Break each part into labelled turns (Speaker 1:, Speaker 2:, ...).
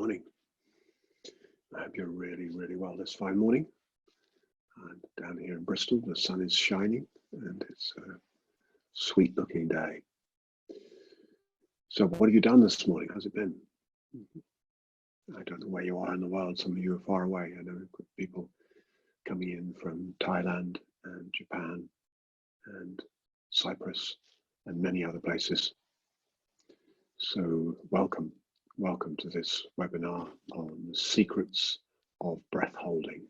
Speaker 1: Morning. I hope you're really, really well this fine morning. I'm down here in Bristol. The sun is shining and it's a sweet looking day. So what have you done this morning? How's it been? I don't know where you are in the world. Some of you are far away. I know people coming in from Thailand and Japan and Cyprus and many other places. So welcome to this webinar on the secrets of breath holding.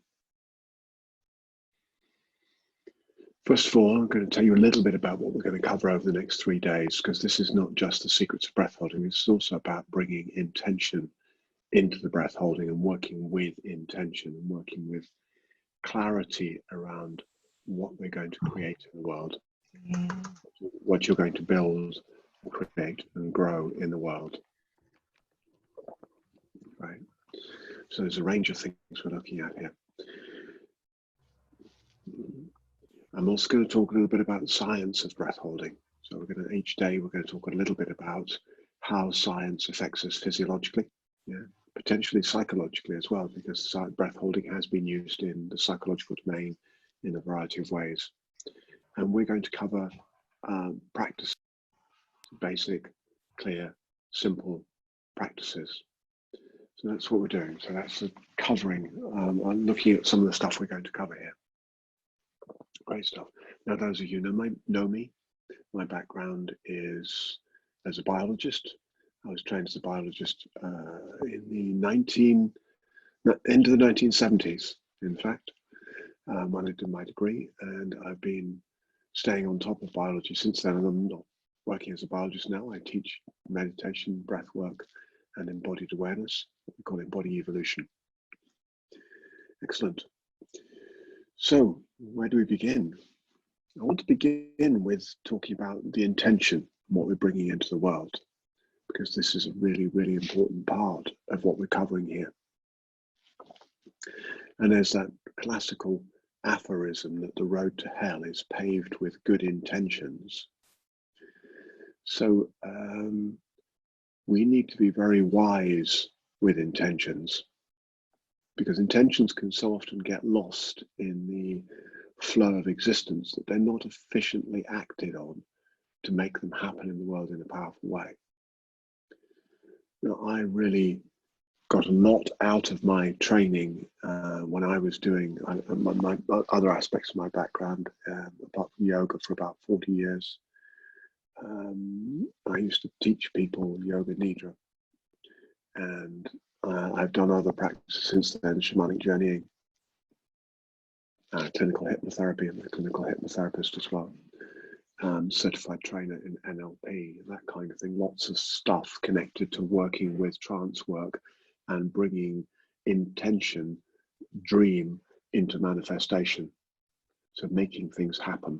Speaker 1: First of all, I'm going to tell you a little bit about what we're going to cover over the next 3 days, because this is not just the secrets of breath holding, it's also about bringing intention into the breath holding and working with intention and working with clarity around what we're going to create in the world, what you're going to build, create and grow in the world. Right. So there's a range of things we're looking at here. I'm also going to talk a little bit about the science of breath holding. So each day we're going to talk a little bit about how science affects us physiologically, potentially psychologically as well, because breath holding has been used in the psychological domain in a variety of ways. And we're going to cover practice, basic, clear, simple practices. So that's what we're doing. So that's the covering. I'm looking at some of the stuff we're going to cover here. Great stuff. Now, those of you who know me, my background is as a biologist. I was trained as a biologist in the end of the 1970s, in fact, when I did my degree, and I've been staying on top of biology since then, and I'm not working as a biologist now. I teach meditation, breath work, and embodied awareness, what we call embodied evolution. Excellent. So where do we begin? I want to begin with talking about the intention, what we're bringing into the world, because this is a really, really important part of what we're covering here. And there's that classical aphorism that the road to hell is paved with good intentions. So we need to be very wise with intentions, because intentions can so often get lost in the flow of existence that they're not efficiently acted on to make them happen in the world in a powerful way. Now, I really got a lot out of my training when I was doing my other aspects of my background, apart from yoga for about 40 years. I used to teach people yoga nidra, and I've done other practices since then, shamanic journeying, clinical hypnotherapy. I'm a clinical hypnotherapist as well, certified trainer in NLP, that kind of thing. Lots of stuff connected to working with trance work and bringing intention, dream into manifestation. So making things happen.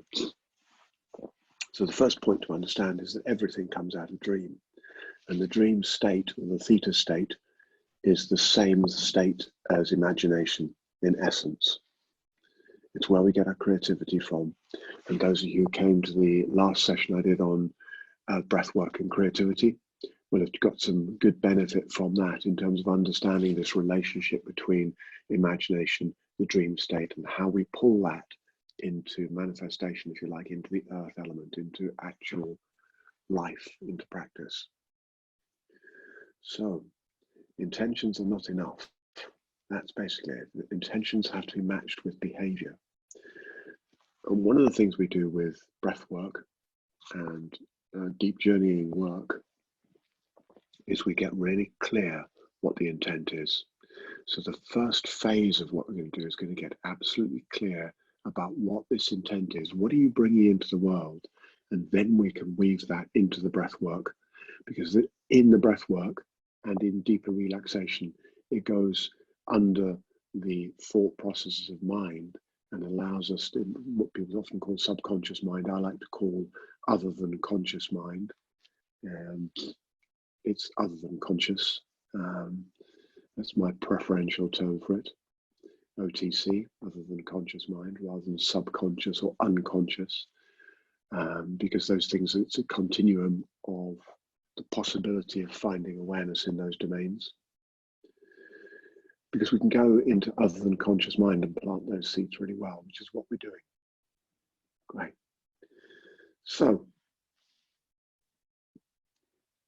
Speaker 1: So the first point to understand is that everything comes out of dream. And the dream state, or the theta state, is the same state as imagination in essence. It's where we get our creativity from. And those of you who came to the last session I did on breath work and creativity will have got some good benefit from that in terms of understanding this relationship between imagination, the dream state, and how we pull that into manifestation, if you like, into the earth element, into actual life, into practice. So intentions are not enough. That's basically it. Intentions have to be matched with behavior. And one of the things we do with breath work and deep journeying work is we get really clear what the intent is. So the first phase of what we're going to do is going to get absolutely clear about what this intent is. What are you bringing into the world? And then we can weave that into the breath work, because in the breath work and in deeper relaxation, it goes under the thought processes of mind and allows us to, what people often call subconscious mind, I like to call other than conscious mind. It's other than conscious. That's my preferential term for it. OTC, other than conscious mind, rather than subconscious or unconscious, because those things, it's a continuum of the possibility of finding awareness in those domains. because we can go into other than conscious mind and plant those seeds really well, which is what we're doing. Great. So,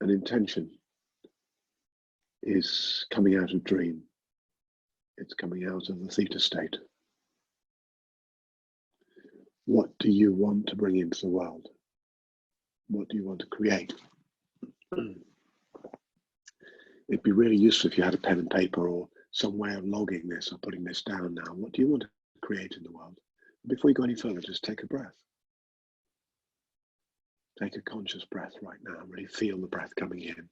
Speaker 1: an intention is coming out of dream. It's coming out of the theta state. What do you want to bring into the world? What do you want to create? It'd be really useful if you had a pen and paper or some way of logging this or putting this down now. What do you want to create in the world? Before you go any further, just take a breath. Take a conscious breath right now. Really feel the breath coming in.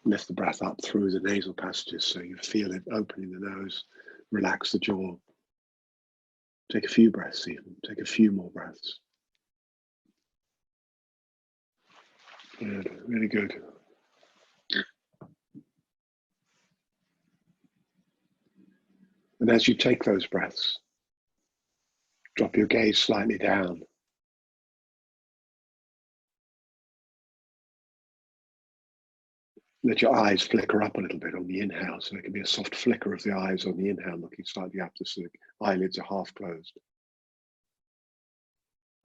Speaker 1: Lift the breath up through the nasal passages so you feel it opening the nose. Relax the jaw. Take a few breaths even. Take a few more breaths. Good, really good. And as you take those breaths, drop your gaze slightly down. Let your eyes flicker up a little bit on the inhale, so there can be a soft flicker of the eyes on the inhale, looking slightly up, so the eyelids are half closed.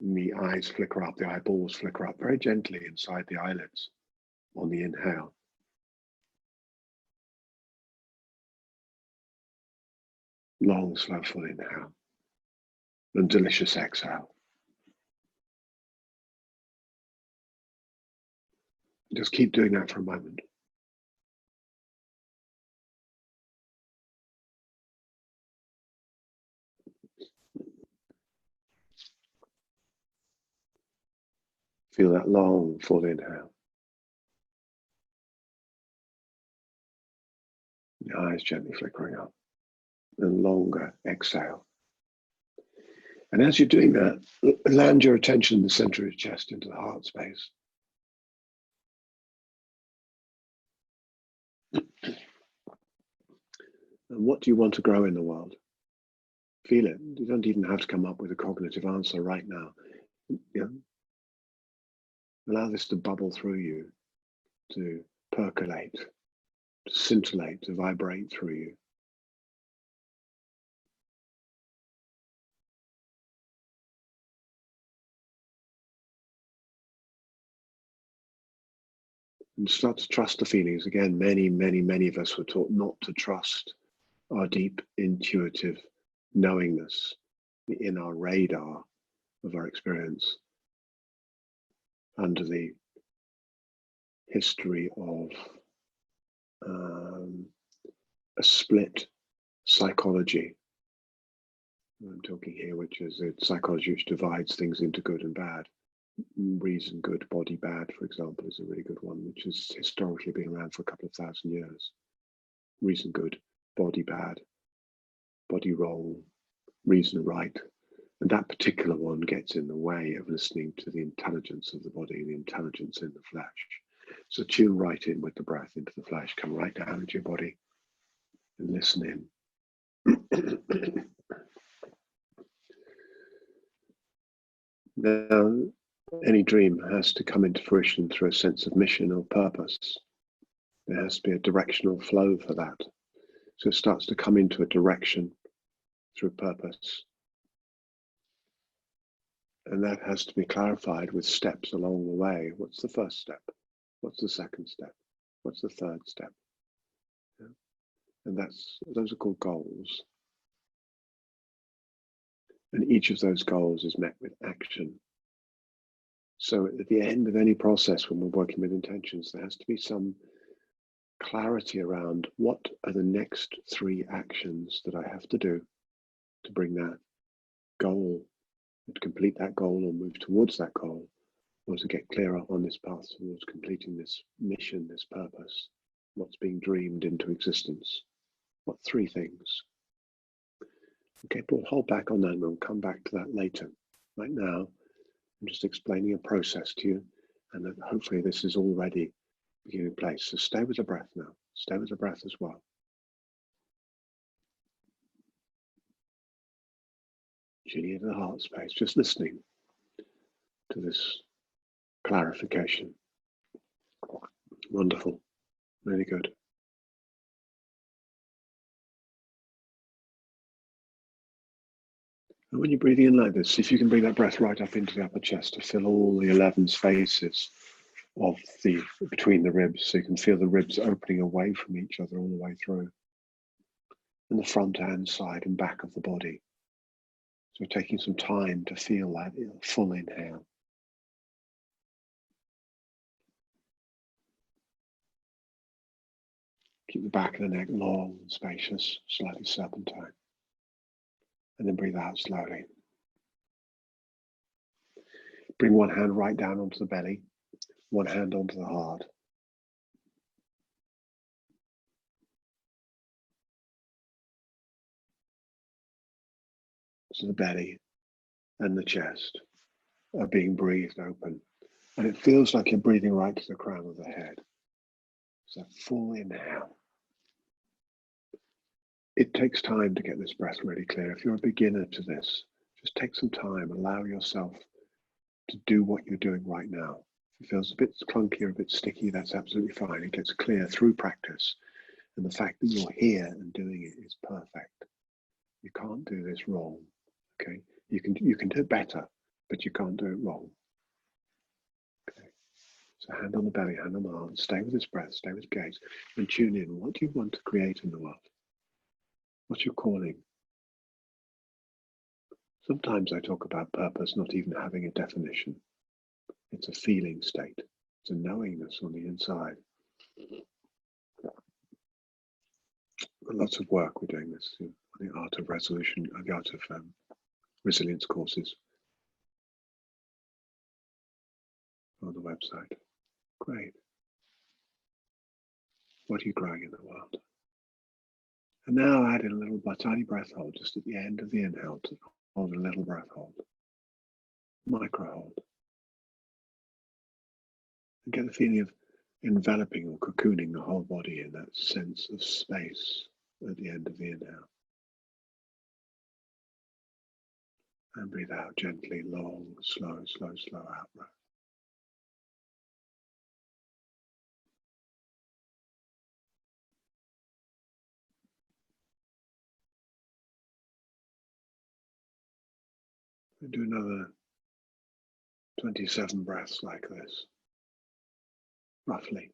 Speaker 1: And the eyes flicker up, the eyeballs flicker up very gently inside the eyelids on the inhale. Long, slow, full inhale. And delicious exhale. Just keep doing that for a moment. Feel that long, full inhale. The eyes gently flickering up. And longer exhale. And as you're doing that, land your attention in the center of your chest into the heart space. And what do you want to grow in the world? Feel it. You don't even have to come up with a cognitive answer right now. Yeah. Allow this to bubble through you, to percolate, to scintillate, to vibrate through you. And start to trust the feelings. Again, many of us were taught not to trust our deep intuitive knowingness in our radar of our experience under the history of a split psychology. I'm talking here, which is a psychology which divides things into good and bad. Reason good, body bad, for example, is a really good one, which has historically been around for a couple of thousand years. Reason good, body bad, body wrong, reason right. And that particular one gets in the way of listening to the intelligence of the body, the intelligence in the flesh. So tune right in with the breath into the flesh, come right down into your body and listen in. Now, any dream has to come into fruition through a sense of mission or purpose. There has to be a directional flow for that. So it starts to come into a direction through purpose. And that has to be clarified with steps along the way. What's the first step? What's the second step? What's the third step? Yeah. And those are called goals. And each of those goals is met with action. So at the end of any process, when we're working with intentions, there has to be some clarity around what are the next 3 actions that I have to do to bring that goal, to complete that goal or move towards that goal, or to get clearer on this path towards completing this mission, this purpose, what's being dreamed into existence. What 3 things? Okay, but we'll hold back on that and we'll come back to that later. Right now, I'm just explaining a process to you, and that hopefully this is already beginning in place. So stay with the breath now. Stay with the breath as well. Tuning into the heart space, just listening to this clarification. Wonderful. Really good. And when you're breathing in like this, see if you can bring that breath right up into the upper chest to fill all the 11 spaces of the between the ribs, so you can feel the ribs opening away from each other all the way through, and the front and side and back of the body. So taking some time to feel that full inhale. Keep the back of the neck long and spacious, slightly serpentine. And then breathe out slowly. Bring one hand right down onto the belly, one hand onto the heart. So the belly and the chest are being breathed open. And it feels like you're breathing right to the crown of the head. So full inhale. It takes time to get this breath really clear. If you're a beginner to this, just take some time, allow yourself to do what you're doing right now. If it feels a bit clunky or a bit sticky, that's absolutely fine. It gets clear through practice. And the fact that you're here and doing it is perfect. You can't do this wrong, okay? You can do it better, but you can't do it wrong. Okay. So hand on the belly, hand on the heart, stay with this breath, stay with gaze, and tune in. What do you want to create in the world? What's your calling? Sometimes I talk about purpose not even having a definition. It's a feeling state. It's a knowingness on the inside. Lots of work we're doing this in the art of resolution, the art of resilience courses on the website. Great. What are you growing in the world? And now add in a little tiny breath hold just at the end of the inhale to hold a little breath hold. Micro hold. And get the feeling of enveloping or cocooning the whole body in that sense of space at the end of the inhale. And breathe out gently, long, slow, slow, slow out breath. And do another 27 breaths like this, roughly.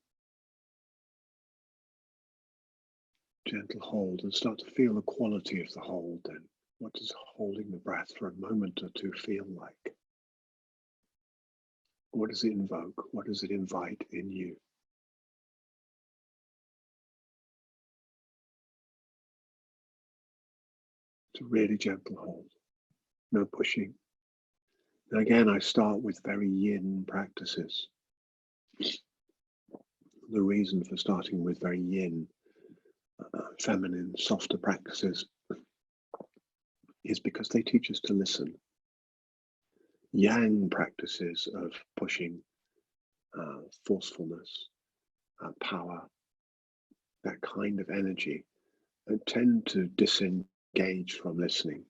Speaker 1: Gentle hold, and start to feel the quality of the hold then. What does holding the breath for a moment or two feel like? What does it invoke? What does it invite in you? It's a really gentle hold, no pushing. And again, I start with very yin practices. The reason for starting with very yin, feminine, softer practices is because they teach us to listen. Yang practices of pushing, forcefulness, power, that kind of energy, tend to disengage from listening.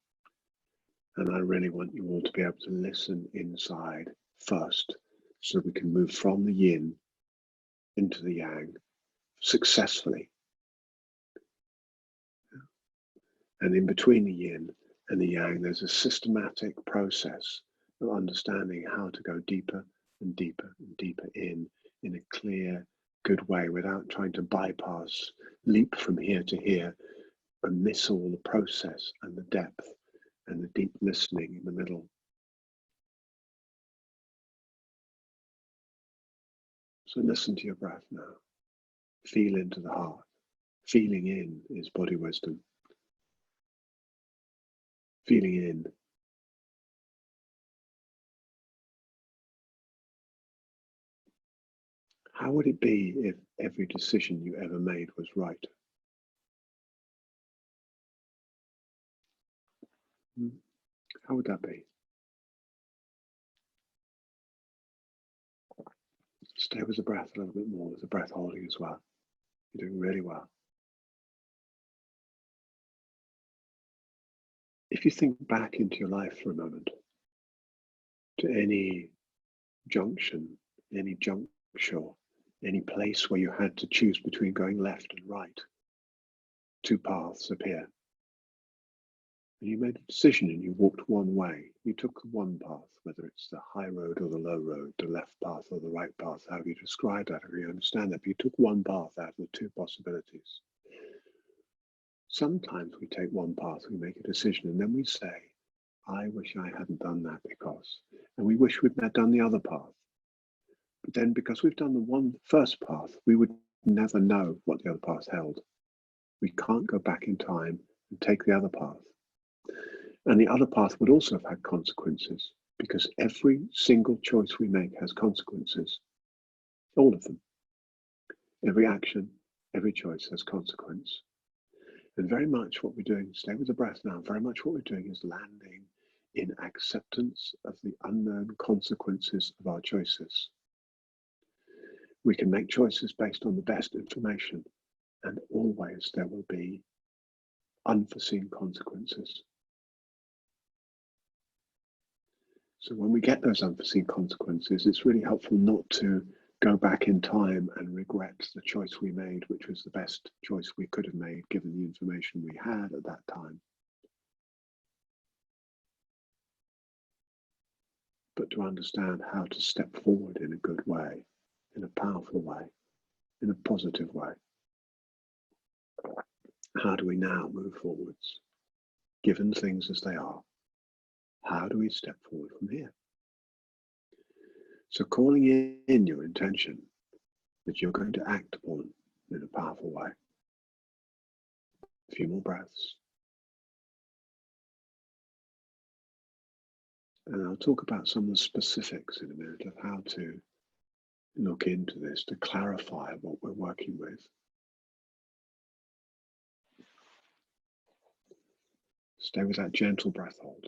Speaker 1: And I really want you all to be able to listen inside first, so we can move from the yin into the yang successfully. And in between the yin and the yang, there's a systematic process of understanding how to go deeper and deeper and deeper in a clear, good way, without trying to bypass, leap from here to here, and miss all the process and the depth and the deep listening in the middle. So listen to your breath now. Feel into the heart. Feeling in is body wisdom. Feeling in. How would it be if every decision you ever made was right? How would that be? Stay with the breath a little bit more, with the breath holding as well. You're doing really well. If you think back into your life for a moment, to any junction, any juncture, any place where you had to choose between going left and right, two paths appear. And you made a decision and you walked one way. You took one path, whether it's the high road or the low road, the left path or the right path, however you describe that, or you understand that. But you took one path out of the two possibilities. Sometimes we take one path, we make a decision, and then we say, I wish I hadn't done that because, and we wish we'd done the other path. But then because we've done the first path, we would never know what the other path held. We can't go back in time and take the other path. And the other path would also have had consequences, because every single choice we make has consequences. All of them. Every action, every choice has consequence. And very much what we're doing, stay with the breath now, very much what we're doing is landing in acceptance of the unknown consequences of our choices. We can make choices based on the best information, and always there will be unforeseen consequences. So when we get those unforeseen consequences, it's really helpful not to go back in time and regret the choice we made, which was the best choice we could have made given the information we had at that time. But to understand how to step forward in a good way, in a powerful way, in a positive way. How do we now move forwards? Given things as they are, how do we step forward from here? So calling in your intention that you're going to act upon in a powerful way. A few more breaths. And I'll talk about some of the specifics in a minute of how to look into this to clarify what we're working with. Stay with that gentle breath hold.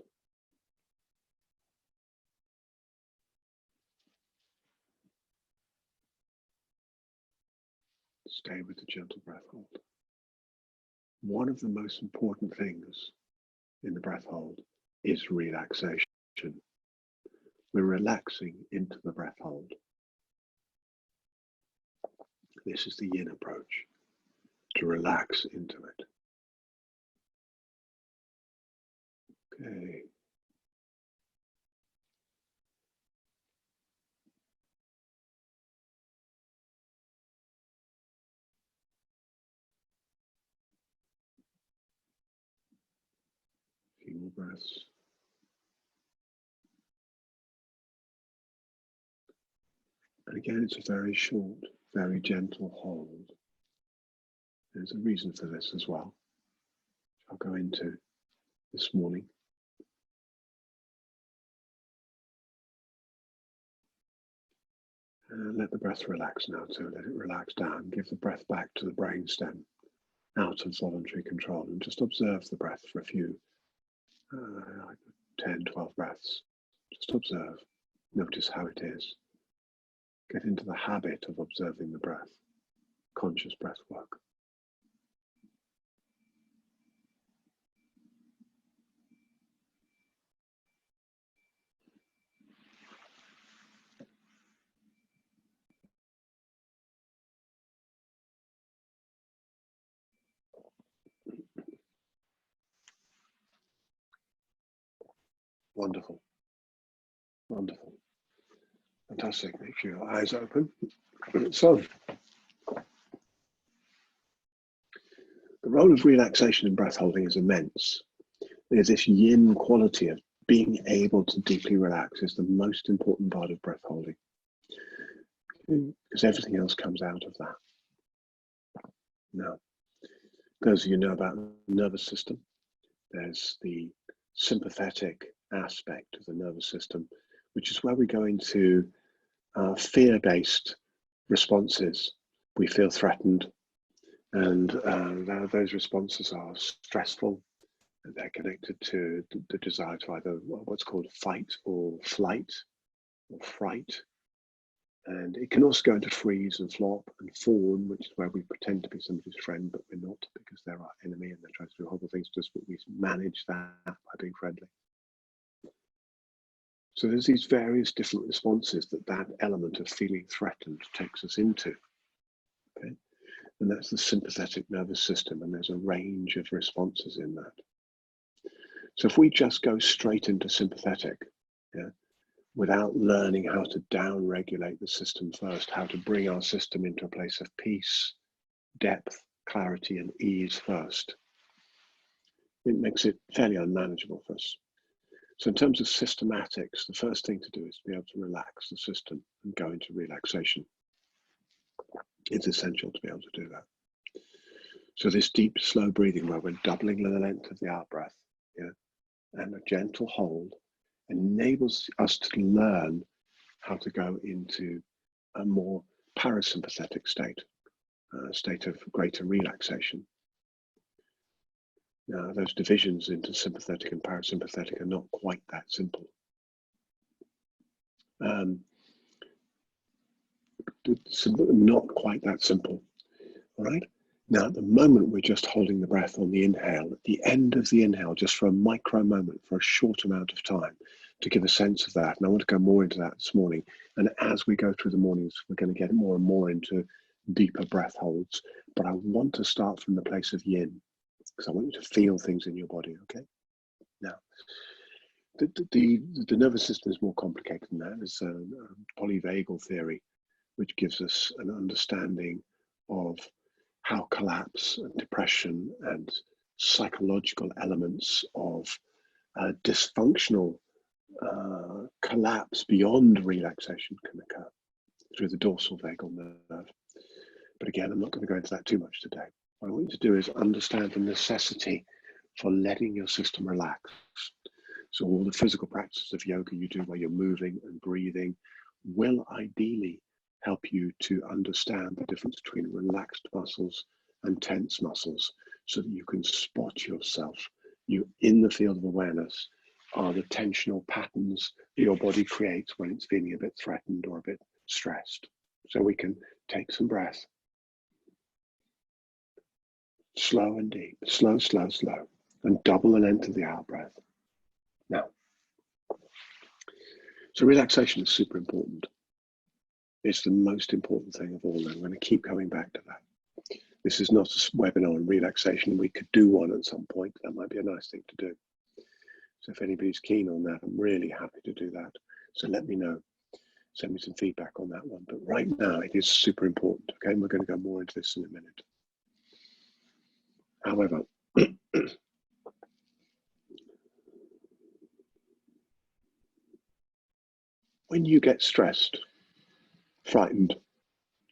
Speaker 1: Stay with the gentle breath hold. One of the most important things in the breath hold is relaxation. We're relaxing into the breath hold. This is the yin approach, to relax into it. Okay. A few more breaths. And again, it's a very short, very gentle hold. There's a reason for this as well, which I'll go into this morning. And let the breath relax now too. Let it relax down. Give the breath back to the brainstem, out of voluntary control, and just observe the breath for a few, 10, 12 breaths. Just observe. Notice how it is. Get into the habit of observing the breath. Conscious breath work. Wonderful. Wonderful. Fantastic. Make sure your eyes open. So, the role of relaxation in breath holding is immense. There's this yin quality of being able to deeply relax is the most important part of breath holding, because everything else comes out of that. Now, those of you know about the nervous system, there's the sympathetic aspect of the nervous system, which is where we go into fear-based responses. We feel threatened, and those responses are stressful. They're connected to the desire to either what's called fight or flight or fright. And it can also go into freeze and flop and fawn, which is where we pretend to be somebody's friend, but we're not, because they're our enemy and they're trying to do horrible things to us, but we manage that by being friendly. So there's these various different responses that element of feeling threatened takes us into. Okay? And that's the sympathetic nervous system, and there's a range of responses in that. So if we just go straight into sympathetic, yeah, without learning how to down-regulate the system first, how to bring our system into a place of peace, depth, clarity, and ease first, it makes it fairly unmanageable for us. So in terms of systematics, the first thing to do is to be able to relax the system and go into relaxation. It's essential to be able to do that. So this deep, slow breathing where we're doubling the length of the out breath, yeah, and a gentle hold enables us to learn how to go into a more parasympathetic state, a state of greater relaxation. Now, those divisions into sympathetic and parasympathetic are not quite that simple. Not quite that simple, all right? Now, at the moment, we're just holding the breath on the inhale. At the end of the inhale, just for a micro moment, for a short amount of time, to give a sense of that. And I want to go more into that this morning. And as we go through the mornings, we're going to get more and more into deeper breath holds. But I want to start from the place of yin, because I want you to feel things in your body, okay? Now, the nervous system is more complicated than that. There's a polyvagal theory, which gives us an understanding of how collapse and depression and psychological elements of dysfunctional collapse beyond relaxation can occur through the dorsal vagal nerve. But again, I'm not going to go into that too much today. What I want you to do is understand the necessity for letting your system relax. So all the physical practices of yoga you do where you're moving and breathing will ideally help you to understand the difference between relaxed muscles and tense muscles so that you can spot yourself. You, in the field of awareness, are the tensional patterns that your body creates when it's feeling a bit threatened or a bit stressed. So we can take some breath. Slow and deep, slow, slow, slow, and double the length of the out breath. Now, so relaxation is super important. It's the most important thing of all, and I'm going to keep coming back to that. This is not a webinar on relaxation. We could do one at some point. That might be a nice thing to do. So if anybody's keen on that, I'm really happy to do that. So let me know. Send me some feedback on that one. But right now, it is super important. Okay, and we're going to go more into this in a minute. However, when you get stressed, frightened,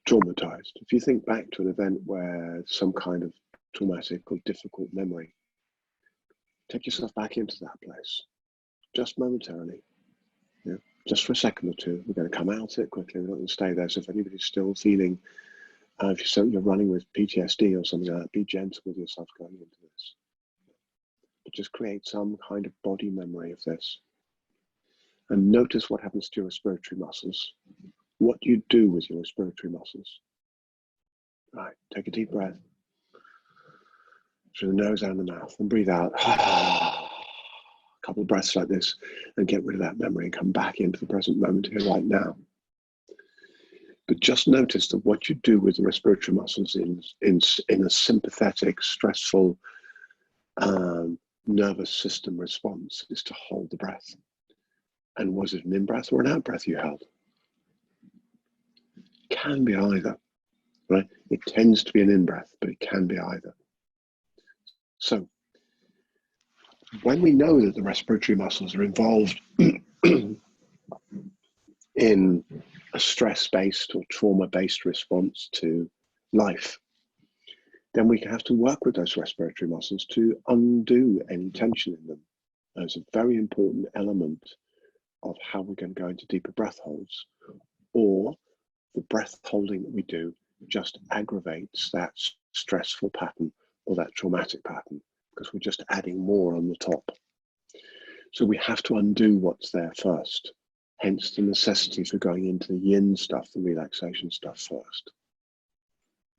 Speaker 1: traumatized, if you think back to an event where some kind of traumatic or difficult memory, take yourself back into that place, just momentarily, just for a second or two. We're going to come out of it quickly. We're not going to stay there. So if anybody's still feeling, if you're running with PTSD or something like that, be gentle with yourself going into this. But just create some kind of body memory of this. And notice what happens to your respiratory muscles. What do you do with your respiratory muscles? Right, take a deep breath through the nose and the mouth and breathe out. A couple of breaths like this and get rid of that memory and come back into the present moment here right now. But just notice that what you do with the respiratory muscles in a sympathetic, stressful nervous system response is to hold the breath. And was it an in-breath or an out-breath you held? Can be either, right? It tends to be an in-breath, but it can be either. So when we know that the respiratory muscles are involved in a stress-based or trauma-based response to life, then we have to work with those respiratory muscles to undo any tension in them. That's a very important element of how we're going to go into deeper breath holds, or the breath holding that we do just aggravates that stressful pattern or that traumatic pattern because we're just adding more on the top. So we have to undo what's there first, hence the necessity for going into the yin stuff, the relaxation stuff first.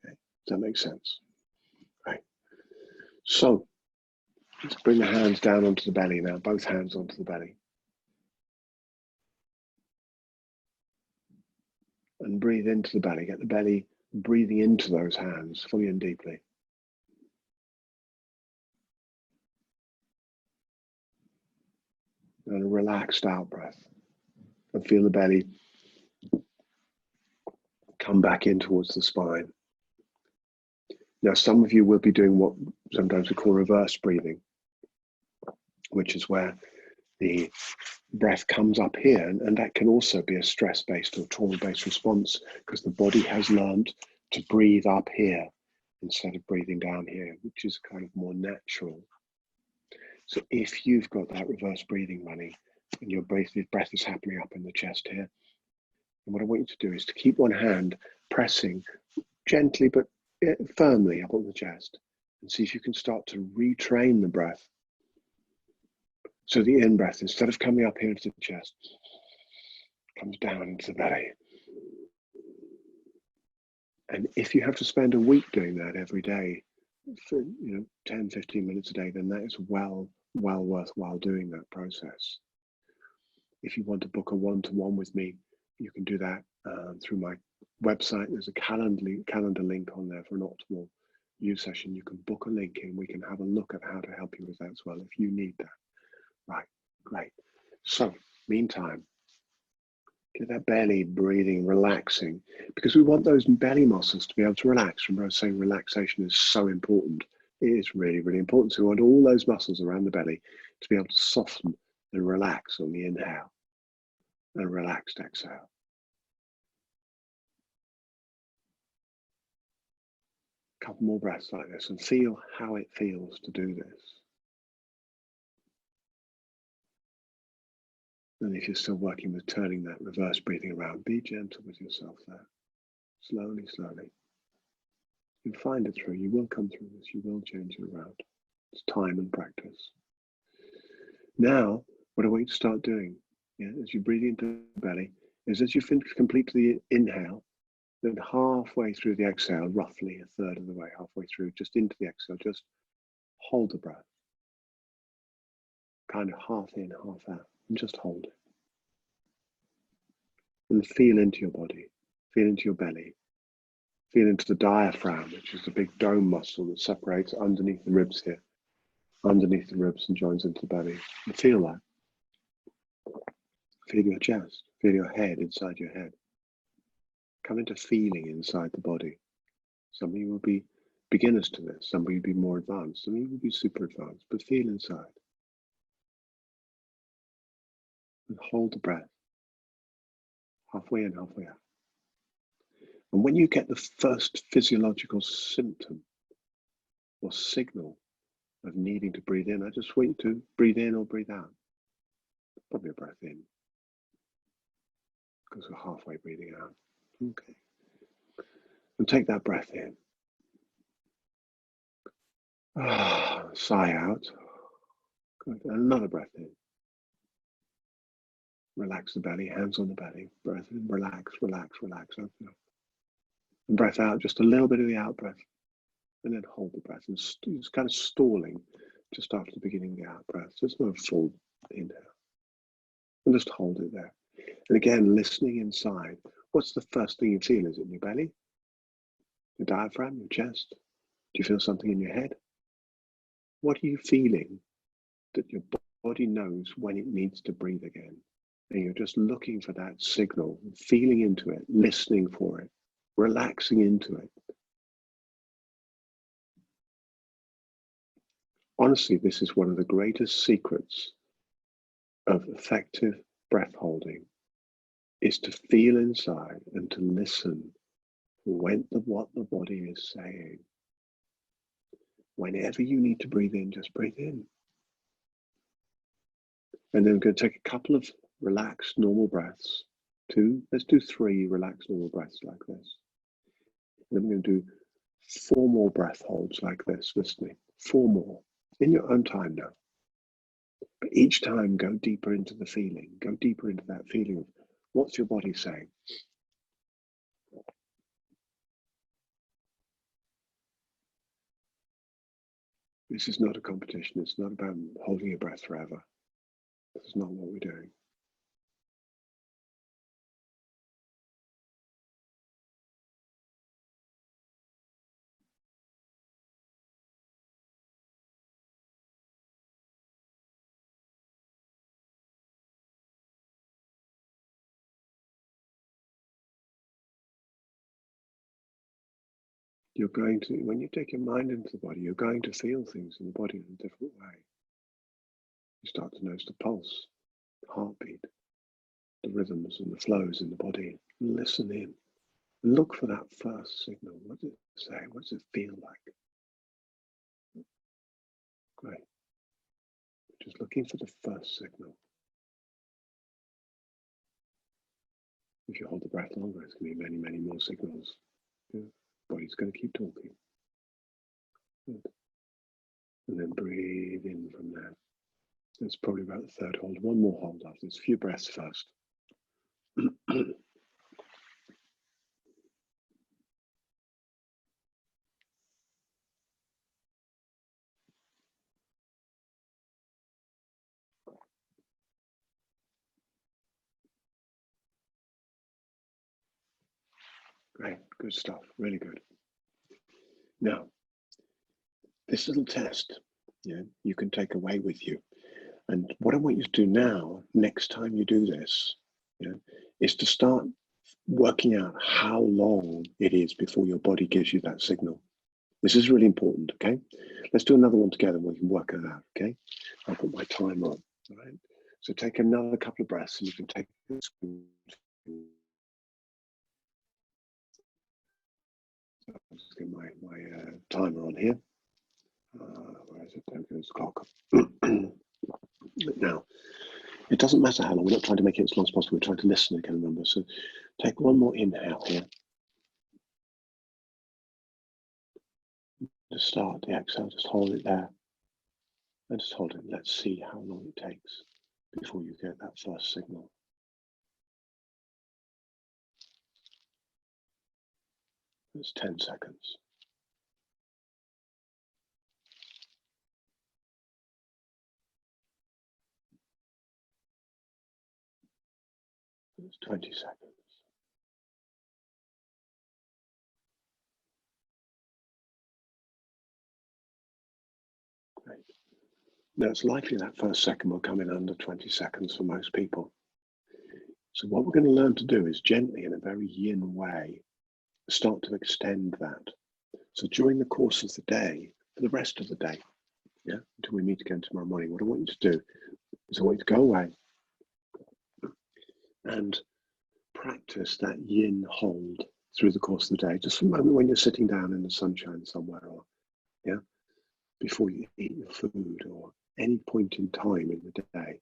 Speaker 1: Okay. Does that make sense? Right. So let's bring the hands down onto the belly now, both hands onto the belly. And breathe into the belly, get the belly breathing into those hands fully and deeply. and a relaxed out breath. And feel the belly come back in towards the spine. Now, some of you will be doing what sometimes we call reverse breathing, which is where the breath comes up here, and that can also be a stress-based or trauma-based response because the body has learned to breathe up here instead of breathing down here, which is kind of more natural. So if you've got that reverse breathing running and your breath is happening up in the chest here, and what I want you to do is to keep one hand pressing gently but firmly up on the chest, and see if you can start to retrain the breath. So the in-breath, instead of coming up here into the chest, comes down into the belly. And if you have to spend a week doing that every day, for 10, 15 minutes a day, then that is well worthwhile doing that process. If you want to book a one-to-one with me, you can do that through my website. There's a calendar link on there for an optimal use session. You can book a link and we can have a look at how to help you with that as well if you need that. Right, great. So, meantime, get that belly breathing, relaxing, because we want those belly muscles to be able to relax. Remember I was saying relaxation is so important. It is really, really important. So we want all those muscles around the belly to be able to soften and relax on the inhale and relaxed exhale. A couple more breaths like this and feel how it feels to do this. And if you're still working with turning that reverse breathing around, be gentle with yourself there. Slowly, slowly. You'll find it through. You will come through this. You will change it around. It's time and practice. Now, what I want you to start doing, as you breathe into the belly, is as you complete the inhale, then halfway through the exhale, roughly a third of the way, halfway through, just into the exhale, just hold the breath. Kind of half in, half out, and just hold it. And feel into your body, feel into your belly, feel into the diaphragm, which is the big dome muscle that separates underneath the ribs here, underneath the ribs and joins into the belly. And feel that. Feel your chest, feel your head inside your head. Come into feeling inside the body. Some of you will be beginners to this, some of you will be more advanced, some of you will be super advanced, but feel inside. And hold the breath. Halfway in, halfway out. And when you get the first physiological symptom or signal of needing to breathe in, I just want you to breathe in or breathe out. Probably a breath in, because we're halfway breathing out. Okay. And take that breath in. Sigh out. Good. Another breath in. Relax the belly, hands on the belly. Breath in, relax, relax, relax. Open up. And breath out, just a little bit of the out breath. And then hold the breath. And it's kind of stalling just after the beginning of the out breath. So it's not a full inhale. And just hold it there. And again, listening inside. What's the first thing you feel? Is it in your belly? Your diaphragm, your chest? Do you feel something in your head? What are you feeling that your body knows when it needs to breathe again? And you're just looking for that signal, feeling into it, listening for it, relaxing into it. Honestly, this is one of the greatest secrets of effective breath holding, is to feel inside and to listen for what the body is saying. Whenever you need to breathe in, just breathe in. And then we're going to take a couple of relaxed normal breaths. Let's do 3 relaxed normal breaths like this. And then we're going to do 4 more breath holds like this, listening. 4 more, in your own time now. But each time, go deeper into the feeling. Go deeper into that feeling of what's your body saying. This is not a competition. It's not about holding your breath forever. This is not what we're doing. you're going to, when you take your mind into the body, you're going to feel things in the body in a different way. You start to notice the pulse, the heartbeat, the rhythms and the flows in the body. Listen in. Look for that first signal. What does it say? What does it feel like? Great. Just looking for the first signal. If you hold the breath longer, it's going to be many, many more signals. Yeah. Body's going to keep talking. Good. And then breathe in from there. That's probably about the third hold. One more hold after this. A few breaths first. Great, good stuff, really good. Now, this little test, you can take away with you. And what I want you to do now, next time you do this, is to start working out how long it is before your body gives you that signal. This is really important, okay? Let's do another one together and we can work it out, okay? I'll put my timer on, all right? So take another couple of breaths and you can take this. I'll just get my timer on here. Where is it? There goes the clock. Now, it doesn't matter how long. We're not trying to make it as long as possible. We're trying to listen again, remember. So take one more inhale here. Just start the exhale. Just hold it there. And just hold it. Let's see how long it takes before you get that first signal. It's 10 seconds. It's 20 seconds. Great. Now it's likely that first second will come in under 20 seconds for most people. So what we're going to learn to do is gently, in a very yin way, start to extend that. So during the course of the day, for the rest of the day, until we meet again tomorrow morning, what I want you to do is I want you to go away and practice that yin hold through the course of the day. Just for a moment when you're sitting down in the sunshine somewhere, or before you eat your food, or any point in time in the day,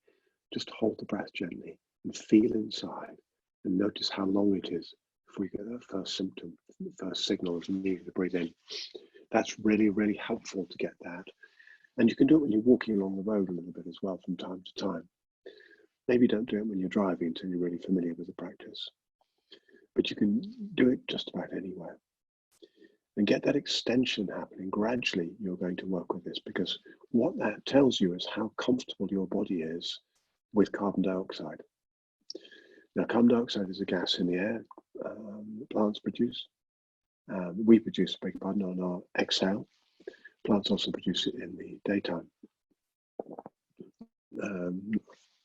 Speaker 1: just hold the breath gently and feel inside and notice how long it is before you get that first symptom, the first signal of needing to breathe in. That's really, really helpful to get that. And you can do it when you're walking along the road a little bit as well from time to time. Maybe don't do it when you're driving until you're really familiar with the practice. But you can do it just about anywhere. And get that extension happening. Gradually, you're going to work with this, because what that tells you is how comfortable your body is with carbon dioxide. Now, carbon dioxide is a gas in the air plants produce. We produce, beg your pardon, on our exhale. Plants also produce it in the daytime.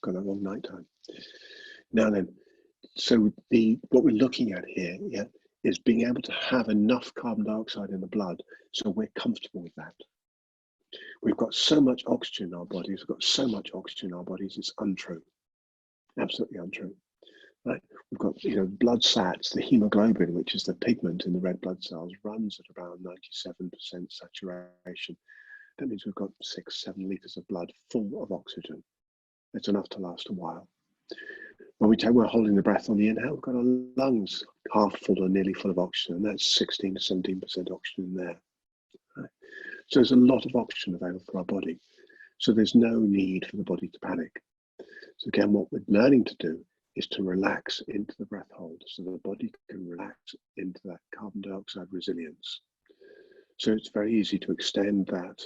Speaker 1: Got that wrong, nighttime. Now then, so what we're looking at here is being able to have enough carbon dioxide in the blood so we're comfortable with that. We've got so much oxygen in our bodies, it's untrue. Absolutely untrue. Right? We've got, blood sats, the hemoglobin, which is the pigment in the red blood cells, runs at around 97% saturation. That means we've got 6-7 liters of blood full of oxygen. It's enough to last a while. When we're holding the breath on the inhale, we've got our lungs half full or nearly full of oxygen, and that's 16 to 17% oxygen in there. Right? So there's a lot of oxygen available for our body. So there's no need for the body to panic. So again, what we're learning to do is to relax into the breath hold, so the body can relax into that carbon dioxide resilience. So it's very easy to extend that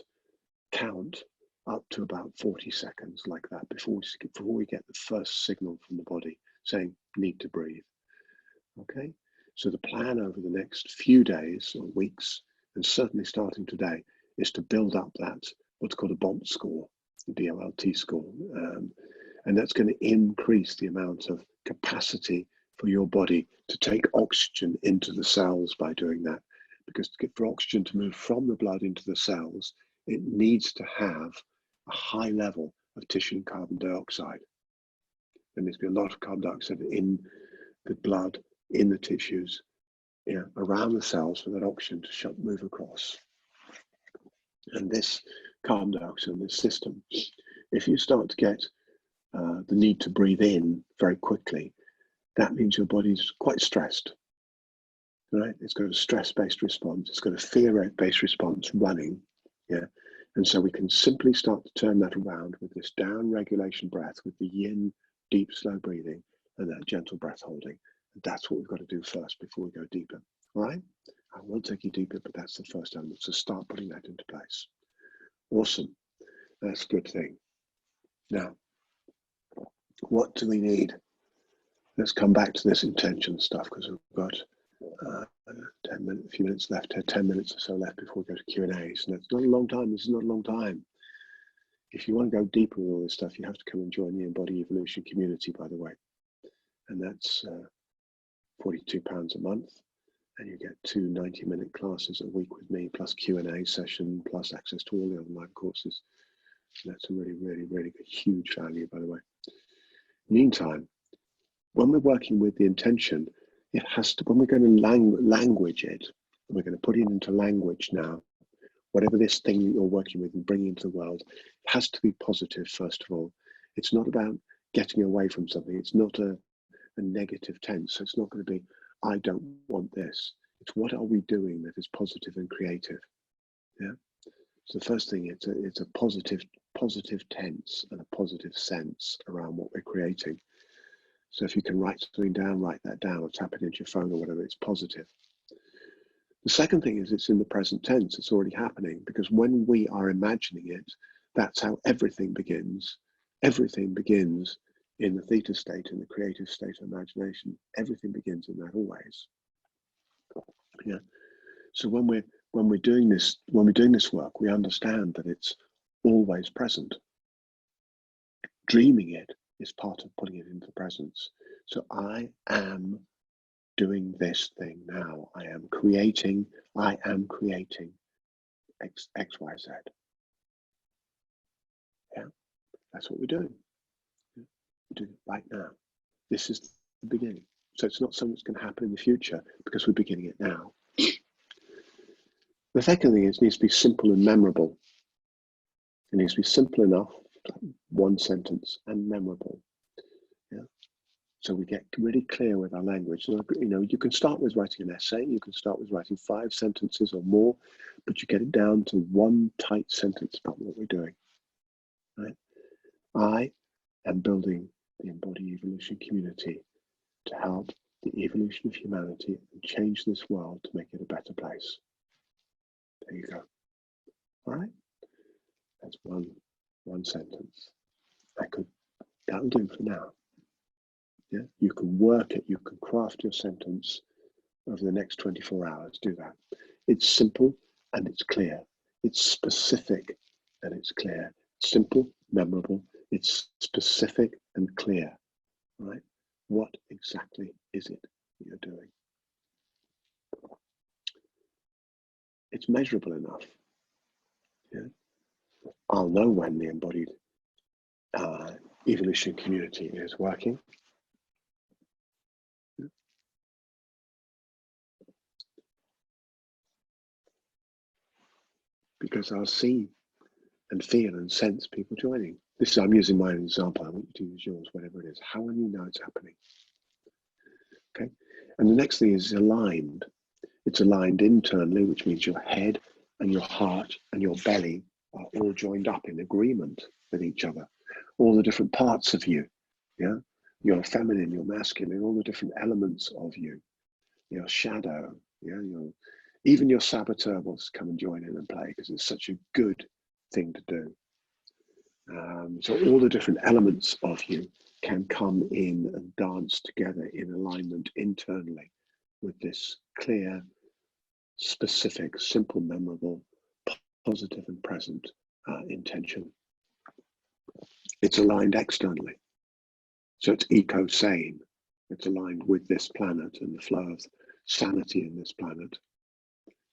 Speaker 1: count up to about 40 seconds like that before we get the first signal from the body saying need to breathe. Okay, so the plan over the next few days or weeks, and certainly starting today, is to build up that what's called a BOLT score, the BOLT score, and that's going to increase the amount of capacity for your body to take oxygen into the cells by doing that. because for oxygen to move from the blood into the cells, it needs to have a high level of tissue and carbon dioxide. There needs to be a lot of carbon dioxide in the blood, in the tissues, around the cells for that oxygen to move across. And this carbon dioxide in this system, if you start to get the need to breathe in very quickly, that means your body's quite stressed, right? It's got a stress-based response. It's got a fear-based response running, And so we can simply start to turn that around with this down regulation breath, with the yin, deep, slow breathing, and that gentle breath holding. And that's what we've got to do first before we go deeper, all right? I won't take you deeper, but that's the first element. So start putting that into place. Awesome. That's a good thing. Now, what do we need? Let's come back to this intention stuff, because we've got 10 minutes, a few minutes left, 10 minutes or so left before we go to Q&As. And it's not a long time. This is not a long time. If you want to go deeper with all this stuff, you have to come and join the Embody Evolution community, by the way. And that's £42 a month. And you get 2 90-minute classes a week with me, plus Q&A session, plus access to all the other live courses. And that's a really, really, really good, huge value, by the way. Meantime, when we're working with the intention, it has to, when we're going to language it, and we're going to put it into language now, whatever this thing that you're working with and bringing into the world, it has to be positive, first of all. It's not about getting away from something. It's not a negative tense. So it's not going to be, I don't want this. It's what are we doing that is positive and creative? Yeah. So the first thing, it's a positive tense and a positive sense around what we're creating. So if you can write something down, write that down, or tap it into your phone or whatever, it's positive. The second thing is it's in the present tense. It's already happening, because when we are imagining it, that's how everything begins. Everything begins in the theta state, in the creative state of imagination. Everything begins in that always. Yeah. So when we're doing this work, we understand that it's always present. Dreaming it is part of putting it into presence. So I am doing this thing now. I am creating X, Y, Z. Yeah, that's what we're doing. We're doing it right now. This is the beginning. So it's not something that's going to happen in the future, because we're beginning it now. The second thing is, it needs to be simple and memorable. It needs to be simple enough, one sentence, and memorable. Yeah. So we get really clear with our language. So, you can start with writing an essay, you can start with writing 5 sentences or more, but you get it down to one tight sentence about what we're doing. Right? I am building the Embody Evolution community to help the evolution of humanity and change this world to make it a better place. There you go. All right? That's one sentence. That'll do for now. Yeah, you can work it, you can craft your sentence over the next 24 hours. Do that. It's simple and it's clear. It's specific and it's clear. Simple, memorable, it's specific and clear. Right? What exactly is it that you're doing? It's measurable enough. Yeah. I'll know when the Embodied Evolution community is working. Because I'll see and feel and sense people joining. I'm using my own example. I want you to use yours, whatever it is. How will you know it's happening? Okay. And the next thing is aligned. It's aligned internally, which means your head and your heart and your belly are all joined up in agreement with each other. All the different parts of you, yeah, your feminine, your masculine, all the different elements of you, your shadow, yeah, even your saboteur wants to come and join in and play, because it's such a good thing to do. So all the different elements of you can come in and dance together in alignment internally with this clear, specific, simple, memorable, positive and present intention. It's aligned externally. So it's eco-sane. It's aligned with this planet and the flow of sanity in this planet.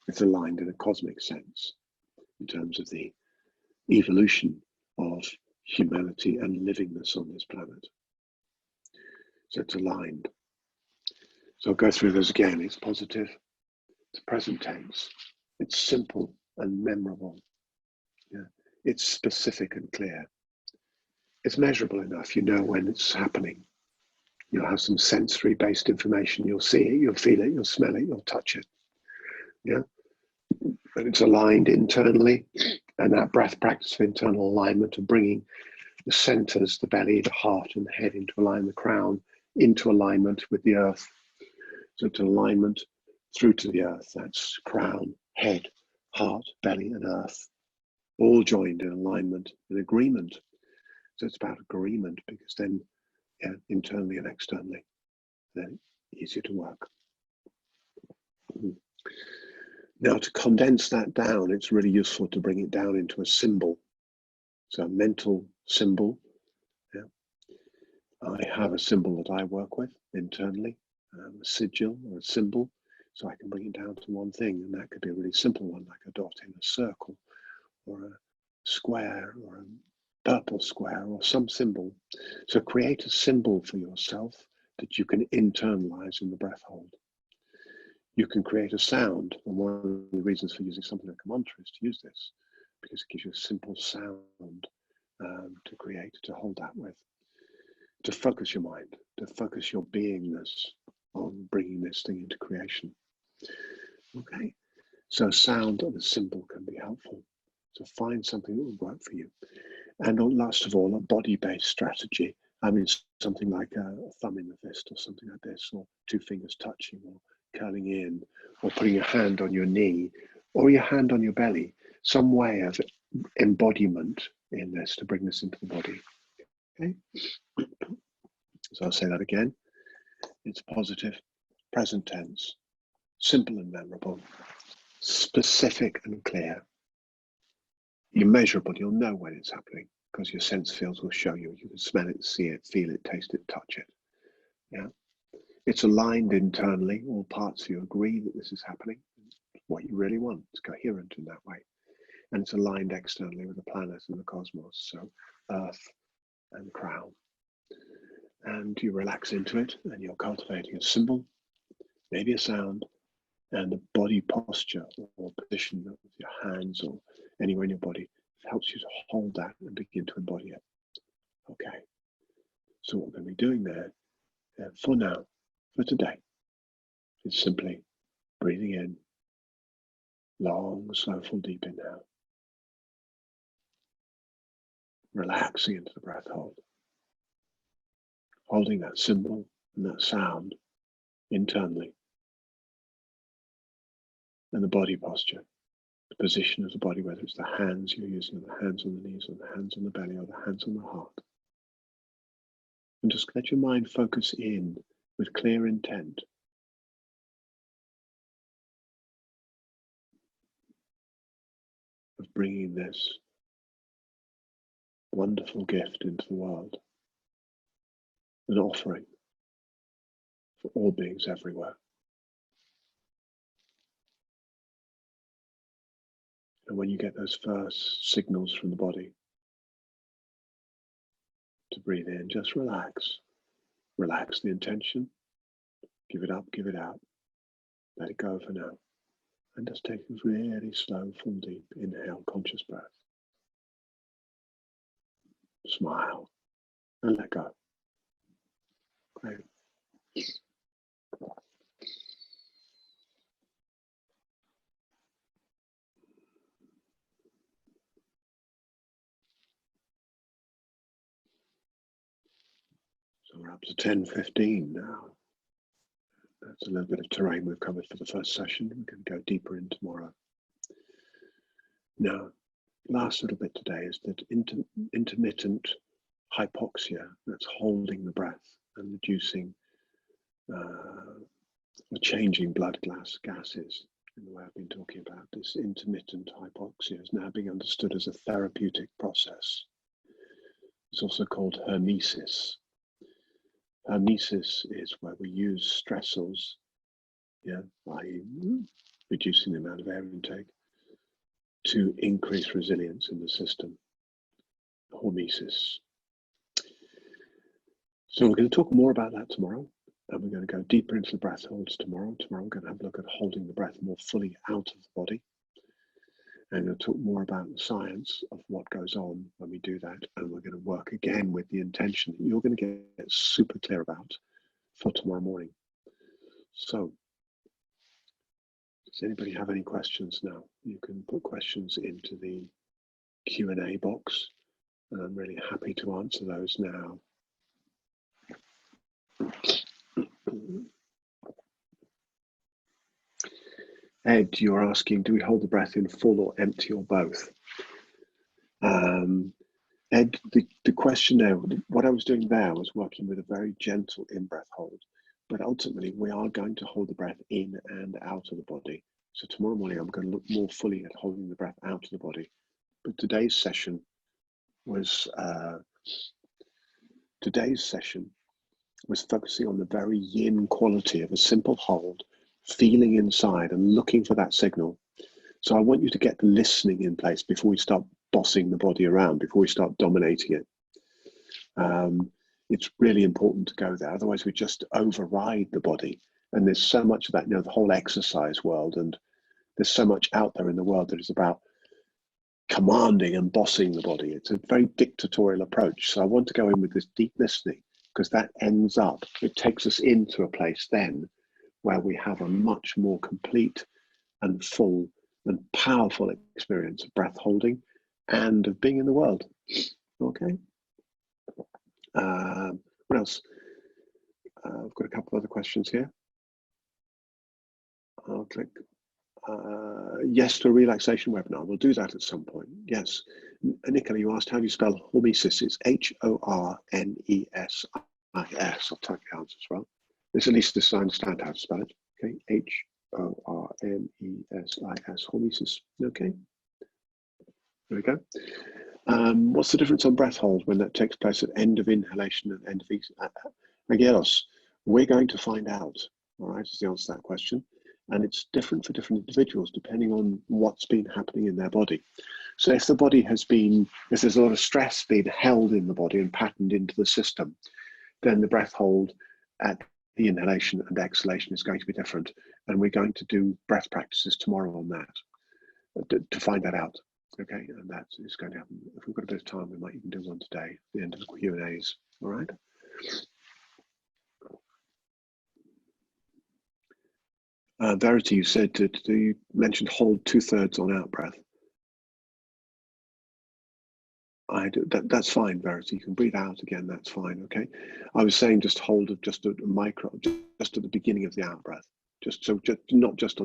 Speaker 1: It's aligned in a cosmic sense in terms of the evolution of humanity and livingness on this planet. So it's aligned. So I'll go through those again. It's positive, it's present tense, it's simple and memorable. Yeah. It's specific and clear. It's measurable enough, you know when it's happening. You'll have some sensory-based information. You'll see it, you'll feel it, you'll smell it, you'll touch it. Yeah. And it's aligned internally. And that breath practice of internal alignment of bringing the centers, the belly, the heart, and the head into alignment, the crown into alignment with the earth. So it's alignment through to the earth. That's crown, head, heart, belly, and earth, all joined in alignment and agreement. So it's about agreement, because then, yeah, internally and externally, then easier to work. Now, to condense that down, it's really useful to bring it down into a symbol. So a mental symbol. Yeah. I have a symbol that I work with internally, a sigil or a symbol, so I can bring it down to one thing, and that could be a really simple one, like a dot in a circle, or a square, or a purple square, or some symbol. So create a symbol for yourself that you can internalize in the breath hold. You can create a sound, and one of the reasons for using something like a mantra is to use this, because it gives you a simple sound to create, to hold that with, to focus your mind, to focus your beingness on bringing this thing into creation. Okay, so sound and a symbol can be helpful. So find something that will work for you. And last of all, a body-based strategy. I mean, something like a thumb in the fist or something like this, or two fingers touching, or curling in, or putting your hand on your knee, or your hand on your belly. Some way of embodiment in this to bring this into the body. Okay. So I'll say that again. It's positive, present tense, simple and memorable, specific and clear. You're measurable, you'll know when it's happening, because your sense fields will show you. You can smell it, see it, feel it, taste it, touch it. Yeah. It's aligned internally. All parts of you agree that this is happening. It's what you really want. It's coherent in that way. And it's aligned externally with the planet and the cosmos. So earth and crown. And you relax into it, and you're cultivating a symbol, maybe a sound, and the body posture or position with your hands or anywhere in your body helps you to hold that and begin to embody it. Okay. So what we're going to be doing there for now, for today, is simply breathing in, long, slow, full, deep inhale. Relaxing into the breath hold. Holding that symbol and that sound internally. And the body posture, the position of the body, whether it's the hands you're using, or the hands on the knees, or the hands on the belly, or the hands on the heart. And just let your mind focus in with clear intent. Of bringing this wonderful gift into the world, an offering for all beings everywhere. And when you get those first signals from the body to breathe in, just relax. Relax the intention, give it up, give it out, let it go for now. And just take a really slow, full, deep inhale, conscious breath. Smile and let go. Great. So we're up to 10:15 now. That's a little bit of terrain we've covered for the first session. We're going to go deeper in tomorrow. Now, last little bit today is that intermittent hypoxia, that's holding the breath and reducing or changing blood gases in the way I've been talking about. This intermittent hypoxia is now being understood as a therapeutic process. It's also called hormesis. Hormesis is where we use stressors, yeah, i.e. reducing the amount of air intake to increase resilience in the system, hormesis. So we're going to talk more about that tomorrow, and we're going to go deeper into the breath holds tomorrow. Tomorrow we're going to have a look at holding the breath more fully out of the body, and we'll talk more about the science of what goes on when we do that, and we're going to work again with the intention that you're going to get super clear about for tomorrow morning. So, does anybody have any questions now? You can put questions into the Q&A box, and I'm really happy to answer those now. Ed, you're asking, do we hold the breath in full or empty or both? Ed, the question there, what I was doing there was working with a very gentle in-breath hold, but ultimately we are going to hold the breath in and out of the body. So tomorrow morning I'm going to look more fully at holding the breath out of the body. But today's session was focusing on the very yin quality of a simple hold, feeling inside and looking for that signal. So I want you to get the listening in place before we start bossing the body around, before we start dominating it. It's really important to go there. Otherwise we just override the body. And there's so much of that, the whole exercise world, and there's so much out there in the world that is about commanding and bossing the body. It's a very dictatorial approach. So I want to go in with this deep listening, because that it takes us into a place then where we have a much more complete and full and powerful experience of breath holding and of being in the world. Okay. What else? I've got a couple of other questions here. I'll click yes to a relaxation webinar. We'll do that at some point. Yes. Nicola, you asked how do you spell hormesis? It's Hornesis. I'll type it out as well. At least this I understand how to spell it. Okay, Hornesis, hormesis. Okay, there we go. What's the difference on breath hold when that takes place at end of inhalation and end of Magielos? We're going to find out. All right, is the answer to that question. And it's different for different individuals depending on what's been happening in their body. So if the body has been, if there's a lot of stress being held in the body and patterned into the system, then the breath hold at the inhalation and exhalation is going to be different. And we're going to do breath practices tomorrow on that to find that out. Okay, and that is going to happen. If we've got a bit of time, we might even do one today at the end of the Q&As. All right. Verity, you said you mentioned hold 2/3 on out breath. That's fine, Verity. You can breathe out again. That's fine. Okay. I was saying just hold of just a micro, just at the beginning of the out breath. Not just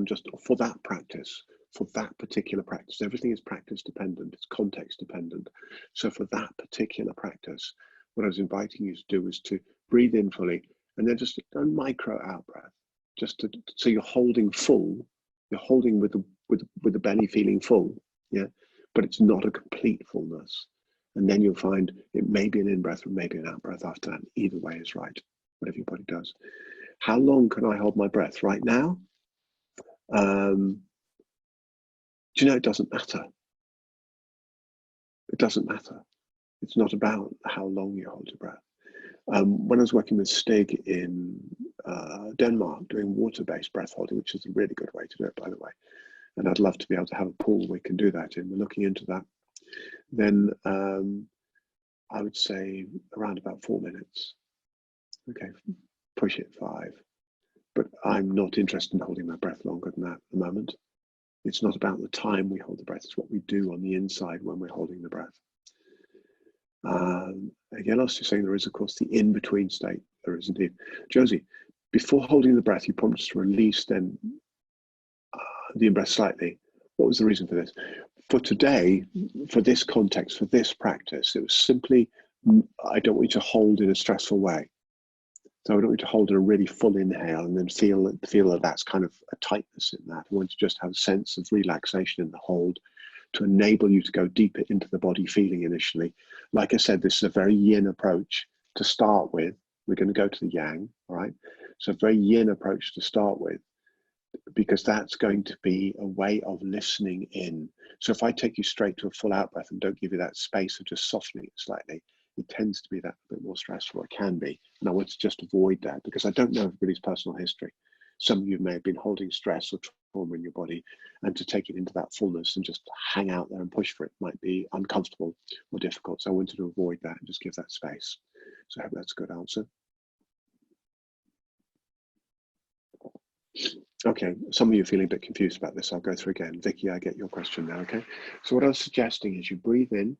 Speaker 1: for that practice, for that particular practice. Everything is practice dependent. It's context dependent. So for that particular practice, what I was inviting you to do was to breathe in fully and then just a micro out breath. So you're holding full. You're holding with the belly feeling full. Yeah, but it's not a complete fullness. And then you'll find it may be an in-breath or maybe an out-breath after that. Either way is right, whatever your body does. How long can I hold my breath? Right now? Do you know, it doesn't matter. It doesn't matter. It's not about how long you hold your breath. When I was working with Stig in Denmark doing water-based breath holding, which is a really good way to do it, by the way, and I'd love to be able to have a pool we can do that in. We're looking into that. Then I would say around about 4 minutes. Okay, push it 5. But I'm not interested in holding my breath longer than that at the moment. It's not about the time we hold the breath, it's what we do on the inside when we're holding the breath. Again, you're saying there is, of course, the in-between state. There is indeed. Josie, before holding the breath, you promised to release then the in-breath slightly. What was the reason for this? For today, for this context, for this practice, it was simply, I don't want you to hold in a stressful way. So I don't want you to hold in a really full inhale and then feel that that's kind of a tightness in that. I want you to just have a sense of relaxation in the hold to enable you to go deeper into the body feeling initially. Like I said, this is a very yin approach to start with. We're going to go to the yang, all right? So a very yin approach to start with. because that's going to be a way of listening in. So if I take you straight to a full out breath and don't give you that space of just softening it slightly, it tends to be that bit more stressful. It can be. And I want to just avoid that because I don't know everybody's personal history. Some of you may have been holding stress or trauma in your body, and to take it into that fullness and just hang out there and push for it might be uncomfortable or difficult. So I wanted to avoid that and just give that space. So I hope that's a good answer. Okay, some of you are feeling a bit confused about this. I'll go through again. Vicky, I get your question now, okay? So what I was suggesting is you breathe in,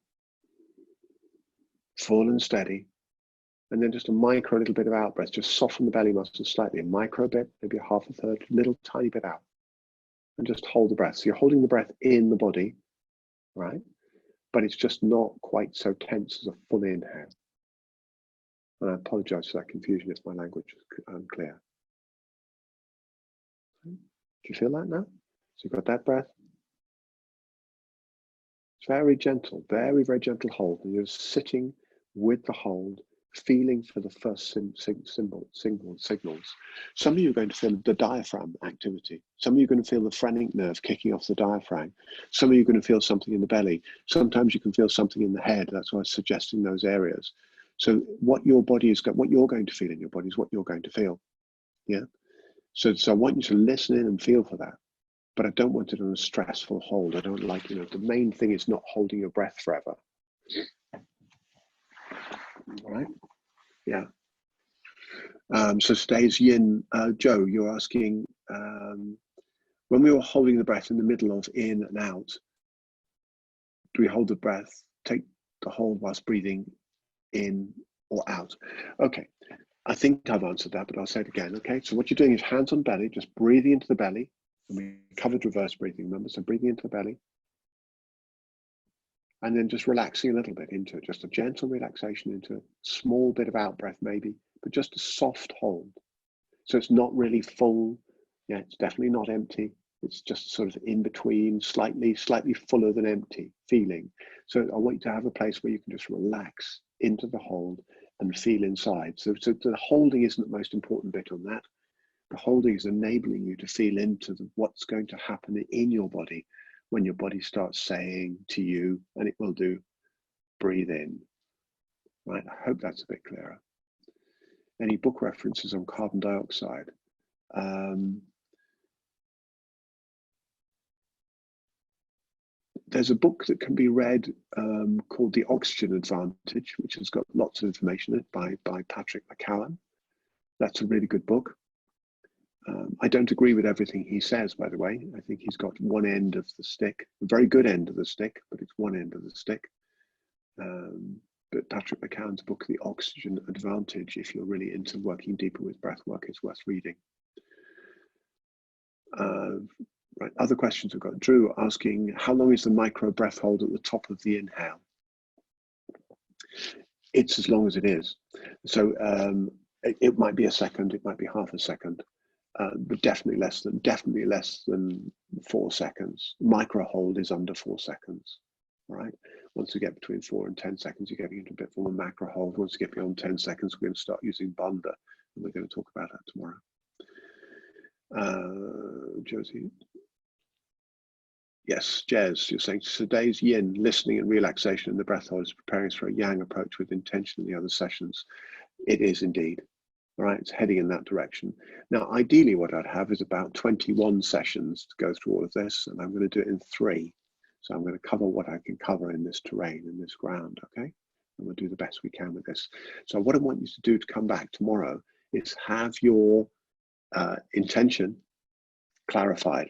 Speaker 1: full and steady, and then just a micro little bit of out breath. Just soften the belly muscles slightly, a micro bit, maybe a half a third, little tiny bit out. And just hold the breath. So you're holding the breath in the body, right? But it's just not quite so tense as a full inhale. And I apologize for that confusion if my language is unclear. Do you feel that now? So you've got that breath. It's very gentle, very, very gentle hold. And you're sitting with the hold, feeling for the first signals. Some of you are going to feel the diaphragm activity. Some of you are going to feel the phrenic nerve kicking off the diaphragm. Some of you are going to feel something in the belly. Sometimes you can feel something in the head. That's why I was suggesting those areas. So what your body is, what you're going to feel in your body is what you're going to feel. Yeah. So I want you to listen in and feel for that. But I don't want it on a stressful hold. I don't like, the main thing is not holding your breath forever. All right? Yeah. So today's yin. Joe, you're asking, when we were holding the breath in the middle of in and out, do we hold the breath, take the hold whilst breathing in or out? Okay, I think I've answered that, but I'll say it again, okay? So what you're doing is hands on belly, just breathing into the belly. And we covered reverse breathing, remember? So breathing into the belly. And then just relaxing a little bit into it, just a gentle relaxation into it. Small bit of out breath maybe, but just a soft hold. So it's not really full. Yeah, it's definitely not empty. It's just sort of in between, slightly fuller than empty feeling. So I want you to have a place where you can just relax into the hold and feel inside. So the holding isn't the most important bit on that. The holding is enabling you to feel into what's going to happen in your body when your body starts saying to you, and it will do, breathe in. Right, I hope that's a bit clearer. Any book references on carbon dioxide? There's a book that can be read called The Oxygen Advantage, which has got lots of information in it by Patrick McKeown. That's a really good book. I don't agree with everything he says, by the way. I think he's got one end of the stick, a very good end of the stick, but it's one end of the stick. But Patrick McKeown's book, The Oxygen Advantage, if you're really into working deeper with breath work, is worth reading. Right, other questions we've got. Drew asking, how long is the micro breath hold at the top of the inhale? It's as long as it is. So it might be a second, it might be half a second. But definitely less than 4 seconds. Micro hold is under 4 seconds, right? Once you get between 4 and 10 seconds, you're getting into a bit more macro hold. Once you get beyond 10 seconds, we're going to start using Bandha, and we're going to talk about that tomorrow. Josie. Yes, Jez, you're saying today's yin, listening and relaxation in the breath hold is preparing us for a yang approach with intention in the other sessions. It is indeed. All right, it's heading in that direction. Now, ideally, what I'd have is about 21 sessions to go through all of this, and I'm going to do it in 3. So I'm going to cover what I can cover in this terrain, in this ground, okay? And we'll do the best we can with this. So what I want you to do to come back tomorrow is have your intention clarified.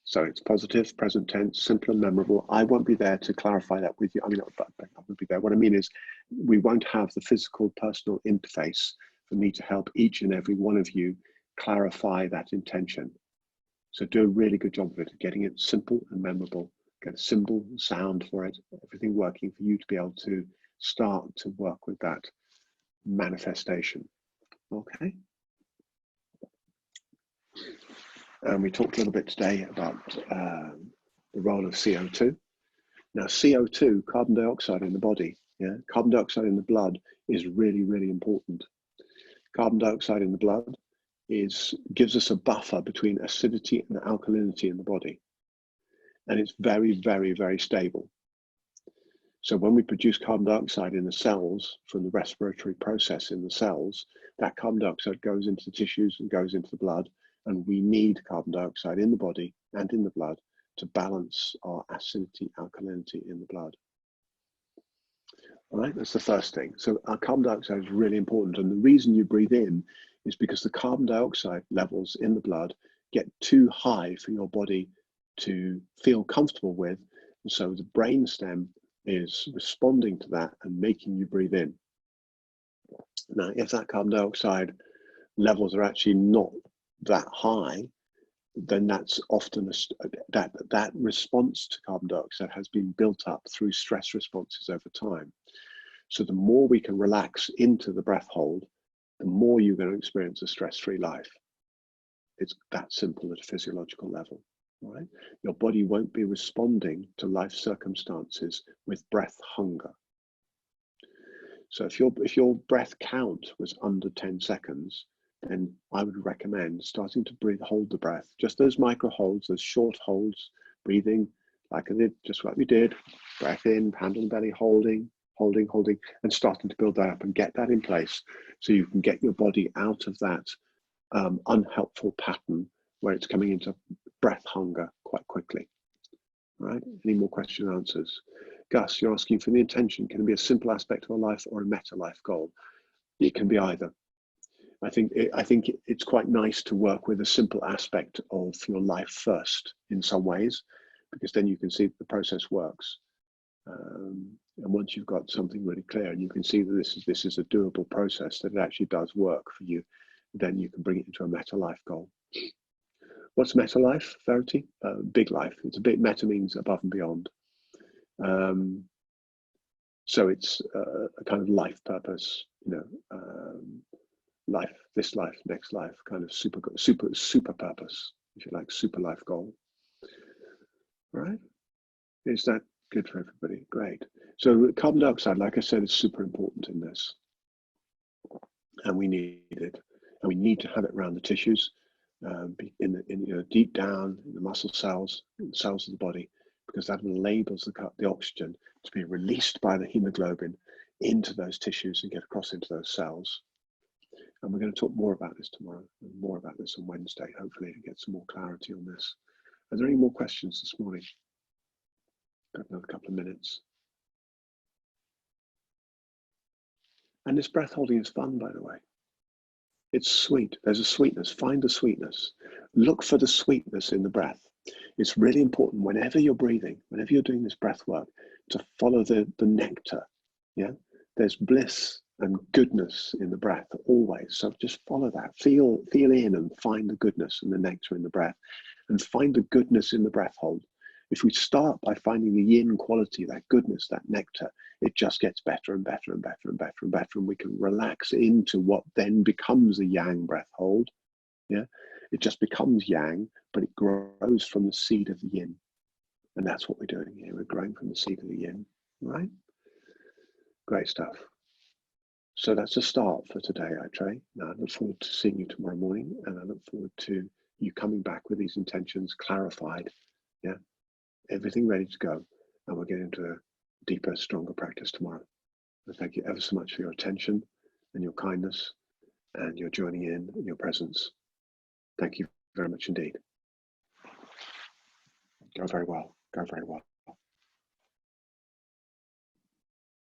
Speaker 1: So it's positive, present tense, simple and memorable. I won't be there to clarify that with you. I mean, I won't be there. What I mean is we won't have the physical personal interface for me to help each and every one of you clarify that intention. So do a really good job of it, getting it simple and memorable, get a symbol, sound for it, everything working for you to be able to start to work with that manifestation. Okay. And we talked a little bit today about the role of CO2. Now, CO2, carbon dioxide in the body, yeah, carbon dioxide in the blood is really, really important. Carbon dioxide in the blood gives us a buffer between acidity and alkalinity in the body. And it's very, very, very stable. So when we produce carbon dioxide in the cells from the respiratory process in the cells, that carbon dioxide goes into the tissues and goes into the blood. And we need carbon dioxide in the body and in the blood to balance our acidity, alkalinity in the blood. All right, that's the first thing. So our carbon dioxide is really important. And the reason you breathe in is because the carbon dioxide levels in the blood get too high for your body to feel comfortable with. And so the brainstem is responding to that and making you breathe in. Now, if that carbon dioxide levels are actually not that high, then that's often that response to carbon dioxide has been built up through stress responses over time. So the more we can relax into the breath hold, the more you're going to experience a stress-free life. It's that simple at a physiological level. Right? Your body won't be responding to life circumstances with breath hunger. So if your breath count was under 10 seconds, then I would recommend starting to hold the breath, just those micro holds, those short holds, breathing like I did, just like we did, breath in, hand on the belly, holding, and starting to build that up and get that in place so you can get your body out of that unhelpful pattern where it's coming into breath hunger quite quickly. Right? Any more question and answers? Gus, you're asking for the intention. Can it be a simple aspect of our life or a meta life goal? It can be either. I think it's quite nice to work with a simple aspect of your life first in some ways, because then you can see that the process works. And once you've got something really clear and you can see that this is a doable process, that it actually does work for you, then you can bring it into a meta life goal. What's meta life, Verity? Big life. It's a bit, meta means above and beyond. So it's a kind of life purpose, life, this life, next life, kind of super purpose, if you like, super life goal. Right? Is that good for everybody? Great. So carbon dioxide, like I said, is super important in this. And we need it. And we need to have it around the tissues, deep down in the muscle cells, in the cells of the body, because that enables the oxygen to be released by the hemoglobin into those tissues and get across into those cells. And we're going to talk more about this tomorrow, and more about this on Wednesday, hopefully, to get some more clarity on this. Are there any more questions this morning? Got another couple of minutes. And this breath holding is fun, by the way. It's sweet. There's a sweetness. Find the sweetness. Look for the sweetness in the breath. It's really important whenever you're breathing, whenever you're doing this breath work, to follow the nectar. Yeah, there's bliss and goodness in the breath always. So just follow that. Feel in and find the goodness and the nectar in the breath, and find the goodness in the breath hold. If we start by finding the yin quality, that goodness, that nectar, it just gets better and better and better and better and better, and we can relax into what then becomes a yang breath hold. Yeah, it just becomes yang, but it grows from the seed of the yin, and that's what we're doing here. We're growing from the seed of the yin, right? Great stuff. So that's a start for today, Trey. Now I look forward to seeing you tomorrow morning, and I look forward to you coming back with these intentions clarified. Yeah, everything ready to go, and we'll get into a deeper, stronger practice tomorrow. And thank you ever so much for your attention and your kindness and your joining in and your presence. Thank you very much indeed. Go very well. Go very well.